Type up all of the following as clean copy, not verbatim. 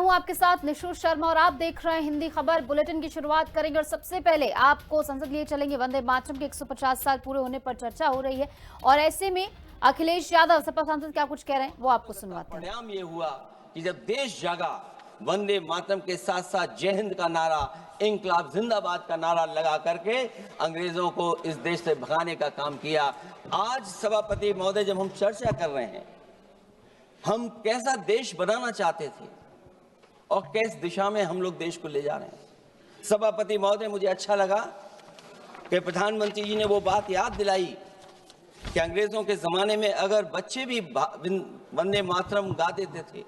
हूं आपके साथ निशु शर्मा और आप देख रहे हैं हिंदी खबर। बुलेटिन की शुरुआत करेंगे और सबसे पहले आपको संसद लिए चलेंगे। वंदे मातरम के 150 साल पूरे होने पर चर्चा हो रही है और ऐसे में अखिलेश यादव सपा सांसद क्या कुछ कह रहे हैं वो आपको सुनवाते हैं। परिणाम ये हुआ कि जब देश जागा, वंदे मातरम के साथ साथ जय हिंद का नारा, इंकलाब जिंदाबाद का नारा लगा करके अंग्रेजों को इस देश से भगाने का काम किया। आज सभापति महोदय, जब हम चर्चा कर रहे हैं, हम कैसा देश बनाना चाहते थे और किस दिशा में हम लोग देश को ले जा रहे हैं। सभापति महोदय, मुझे अच्छा लगा कि प्रधानमंत्री जी ने वो बात याद दिलाई कि अंग्रेजों के जमाने में अगर बच्चे भी वंदे मातरम गा देते थे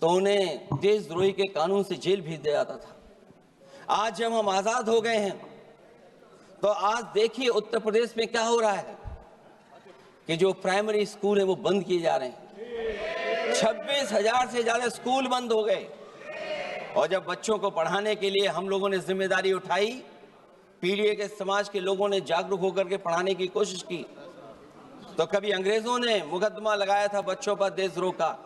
तो उन्हें देशद्रोही के कानून से जेल भेज दिया जाता था। आज जब हम आजाद हो गए हैं तो आज देखिए उत्तर प्रदेश में क्या हो रहा है कि जो प्राइमरी स्कूल है वो बंद किए जा रहे हैं। 26,000 से ज्यादा स्कूल बंद हो गए और जब बच्चों को पढ़ाने के लिए हम लोगों ने जिम्मेदारी उठाई, पीढ़ी के समाज के लोगों ने जागरूक होकर के पढ़ाने की कोशिश की, तो कभी अंग्रेजों ने मुकदमा लगाया था बच्चों पर देशद्रोह का।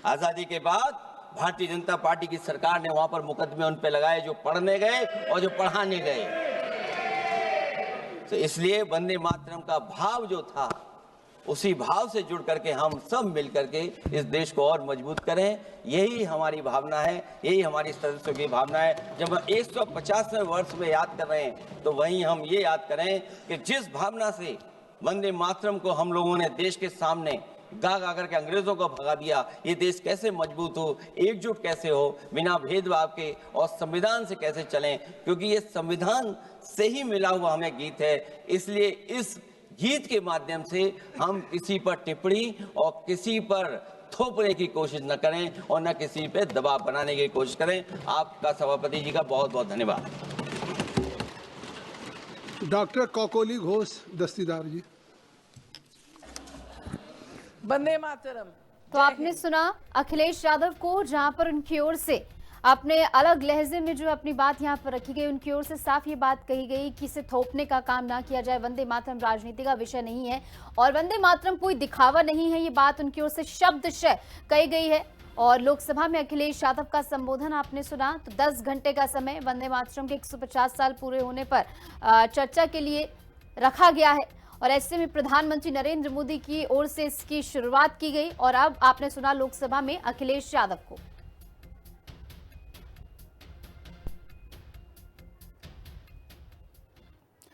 आजादी के बाद भारतीय जनता पार्टी की सरकार ने वहां पर मुकदमे उन पे लगाए जो पढ़ने गए और जो पढ़ाने गए। तो इसलिए वंदे मातरम का भाव जो था, उसी भाव से जुड़ करके हम सब मिल करके इस देश को और मजबूत करें। यही हमारी भावना है, यही हमारी सदस्यों की भावना है। जब हम 150वें वर्ष में याद कर रहे हैं तो वहीं हम ये याद करें कि जिस भावना से वंदे मातरम को हम लोगों ने देश के सामने गा गा करके अंग्रेजों को भगा दिया, ये देश कैसे मजबूत हो, एकजुट कैसे हो, बिना भेदभाव के और संविधान से कैसे चलें, क्योंकि ये संविधान से ही मिला हुआ हमें गीत है। इसलिए इस गीत के माध्यम से हम किसी पर टिप्पणी और किसी पर थोपने की कोशिश न करें और न किसी पे दबाव बनाने की कोशिश करें। आपका सभापति जी का बहुत बहुत धन्यवाद। डॉक्टर कौकोली घोष दस्तीदार जी। वंदे मातरम। तो आपने सुना अखिलेश यादव को, जहां पर उनकी ओर से अपने अलग लहजे में जो अपनी बात यहां पर रखी गई, उनकी ओर से साफ ये बात कही गई कि इसे थोपने का काम ना किया जाए। वंदे मातरम राजनीति का विषय नहीं है और वंदे मातरम कोई दिखावा नहीं है, ये बात उनकी ओर से शब्दशः कही गई है। और लोकसभा में अखिलेश यादव का संबोधन आपने सुना। तो 10 घंटे का समय वंदे मातरम के 150 साल पूरे होने पर चर्चा के लिए रखा गया है और ऐसे में प्रधानमंत्री नरेंद्र मोदी की ओर से इसकी शुरुआत की गई और अब आपने सुना लोकसभा में अखिलेश यादव को।